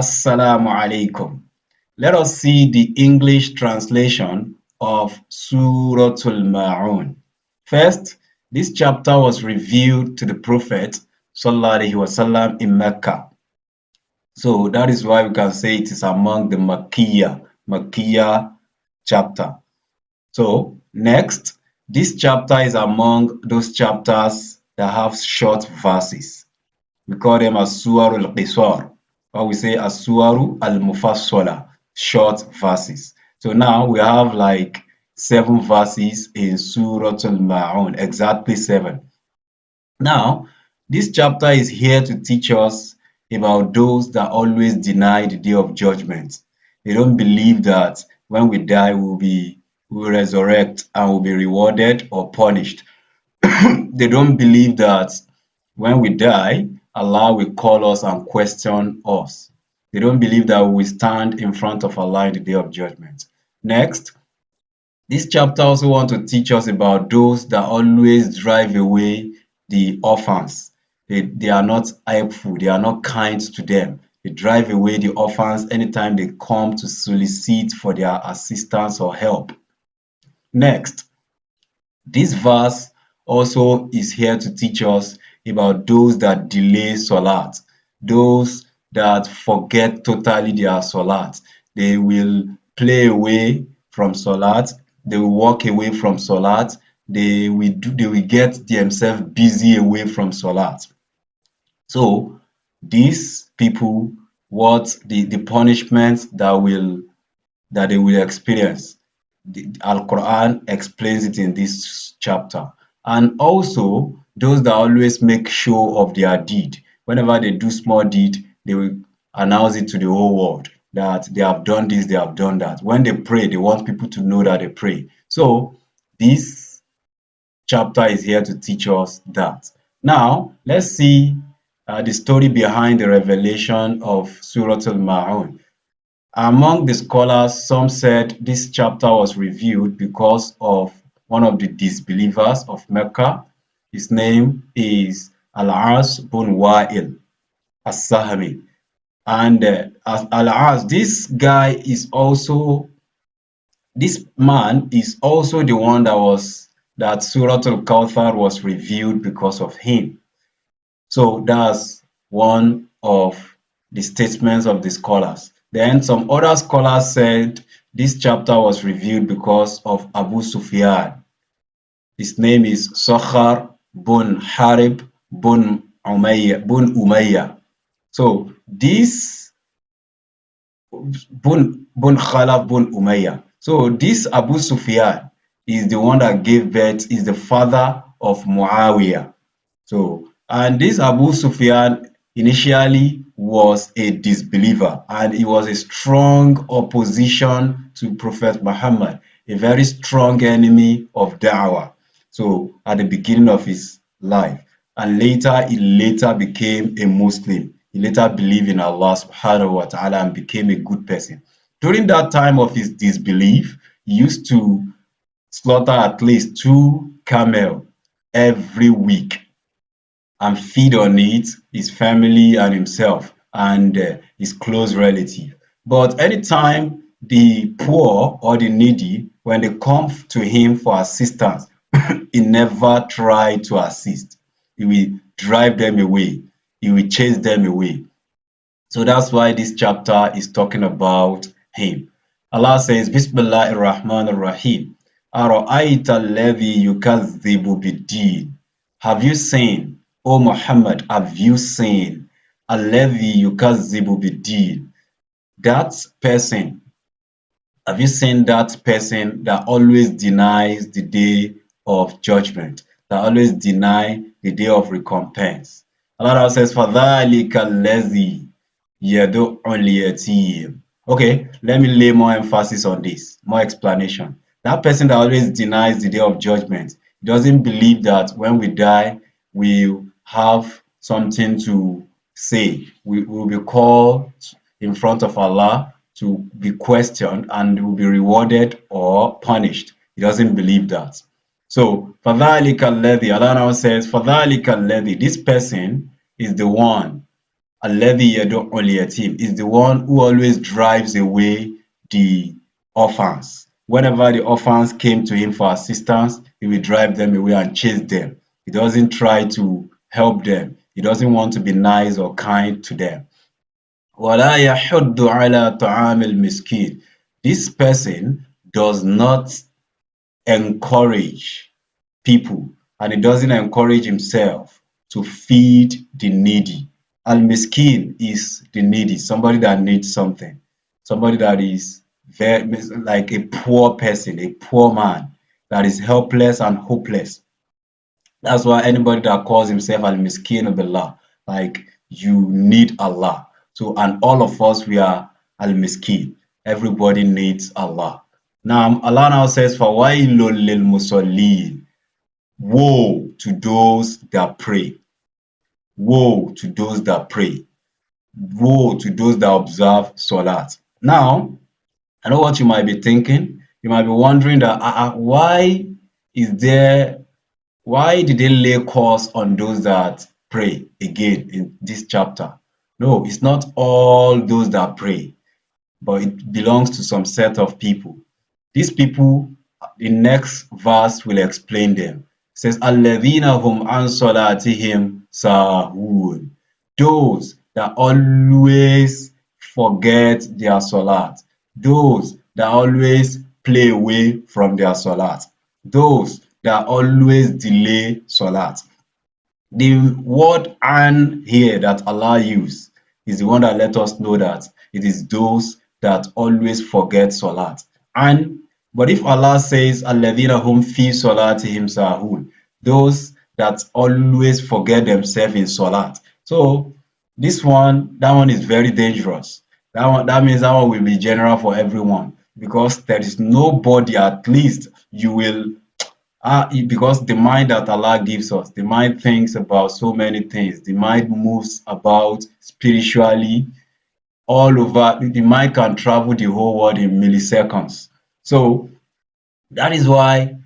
Assalamu alaikum. Let us see the English translation of Suratu-L-Maaun. First, this chapter was revealed to the Prophet ﷺ in Mecca. So that is why we can say it is among the Makkiyah chapter. So next, this chapter is among those chapters that have short verses. We call them as-Suwaru al-Qisar, or we say as-Suwaru al-Mufassala, short verses. So now we have like 7 verses in Suratu-L-Maaun, exactly 7. Now, this chapter is here to teach us about those that always deny the day of judgment. They don't believe that when we die we'll resurrect and will be rewarded or punished. They don't believe that when we die, Allah will call us and question us. They don't believe that we will stand in front of Allah in the day of judgment. Next, this chapter also wants to teach us about those that always drive away the orphans. They are not helpful, they are not kind to them. They drive away the orphans anytime they come to solicit for their assistance or help. Next, this verse also is here to teach us about those that delay Salat, those that forget totally their Salat. They will play away from Salat, they will walk away from Salat, they will get themselves busy away from Salat. So these people, what the punishment that they will experience. The Al-Quran explains it in this chapter. And also, those that always make show of their deed. Whenever they do small deed, they will announce it to the whole world that they have done this, they have done that. When they pray, they want people to know that they pray. So, this chapter is here to teach us that. Now, let's see the story behind the revelation of Surah-Al-Maaun. Among the scholars, some said this chapter was revealed because of one of the disbelievers of Mecca. His name is Al-As bin Wa'il as-Sahmi. And Al-As, this man is also the one that Surah Al-Kawthar was revealed because of him. So that's one of the statements of the scholars. Then some other scholars said this chapter was revealed because of Abu Sufyan. His name is Sakhar bin Harib bin Umayyah. So this bin Khalaf bin Umayyah. So this Abu Sufyan is the one that gave birth, is the father of Muawiyah. So, and this Abu Sufyan initially was a disbeliever and he was a strong opposition to Prophet Muhammad, a very strong enemy of Da'wah. So, at the beginning of his life, and he became a Muslim. He later believed in Allah subhanahu wa ta'ala and became a good person. During that time of his disbelief, he used to slaughter at least 2 camels every week and feed on it his family and himself and his close relative. But anytime the poor or the needy, when they come to him for assistance, he never tried to assist. He will drive them away. He will chase them away. So that's why this chapter is talking about him. Allah says, Bismillahir Rahmanir Rahim. Ara'ayta alladhi yukazzibu bid-din. Have you seen, O Muhammad, have you seen alladhi yukazzibu bid-din? That person, have you seen that person that always denies the day of judgment, that always deny the day of recompense? Allah says, فَذَلِكَ الَّذِي يَدُعُّ الْيَتِيمَ. Okay, let me lay more emphasis on this, more explanation. That person that always denies the day of judgment, doesn't believe that when we die, we'll have something to say. We will be called in front of Allah to be questioned and will be rewarded or punished. He doesn't believe that. So, فَذَلِكَ الَّذِي, Allah now says, فَذَلِكَ الَّذِي, this person is the one الَّذِي يَدُعُّ الْيَتِيمَ is the one who always drives away the orphans. Whenever the orphans came to him for assistance, he will drive them away and chase them. He doesn't try to help them. He doesn't want to be nice or kind to them. وَلَا يَحُضُّ عَلَى طَعَامِ الْمِسْكِينِ. This person does not encourage people, and he doesn't encourage himself to feed the needy. Al-miskin is the needy, somebody that needs something, somebody that is very like a poor person, a poor man that is helpless and hopeless. That's why anybody that calls himself al-miskin billah, like you need Allah. So, and all of us, we are al-miskin. Everybody needs Allah. Now, Allah now says, فَوَيْلٌ لِلْمُصَلِّينَ. Woe to those that pray. Woe to those that pray. Woe to those that observe Salat. Now, I know what you might be thinking. You might be wondering that is there why did they lay curse on those that pray again in this chapter? No, it's not all those that pray, but it belongs to some set of people. These people, the next verse will explain them. It says, Alladhina hum an salatihim sahun. Those that always forget their salat. Those that always play away from their salat. Those that always delay salat. The word "an" here that Allah used is the one that let us know that it is those that always forget salat. And but if Allah says alladhina hum fi salatihim sahun, those that always forget themselves in salat. So that one is very dangerous. That means that one will be general for everyone because there is nobody, at least you will because the mind that Allah gives us, the mind thinks about so many things. The mind moves about spiritually all over. The mind can travel the whole world in milliseconds. So that is why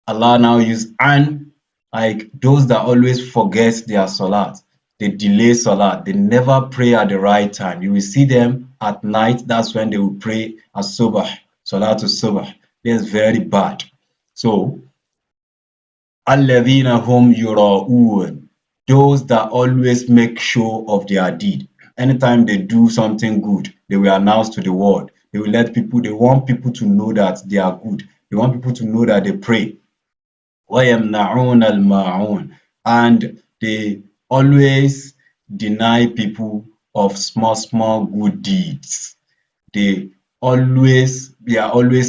Allah now use and like those that always forget their salat. They delay salat. They never pray at the right time. You will see them at night. That's when they will pray as subah, Salatul-Subh. That's very bad. So الَّذِينَ هُمْ يُرَاءُونَ. Those that always make show of their deed. Anytime they do something good, they will announce to the world. They will they want people to know that they are good. They want people to know that they pray. وَيَمْنَعُونَ الْمَاعُونَ. And they always deny people of small, small good deeds. They are always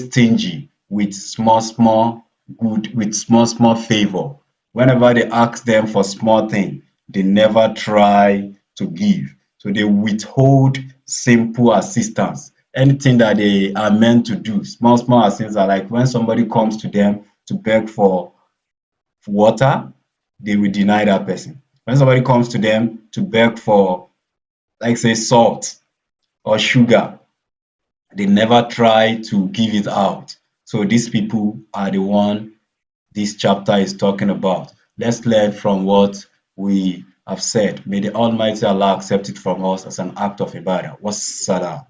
stingy with small small good, with small small favor. Whenever they ask them for small thing, they never try to give. So they withhold simple assistance. Anything that they are meant to do, small small assistance are like when somebody comes to them to beg for water, they will deny that person. When somebody comes to them to beg for, like say, salt or sugar, they never try to give it out. So these people are the one this chapter is talking about. Let's learn from what we have said. May the Almighty Allah accept it from us as an act of ibadah. Wassalam.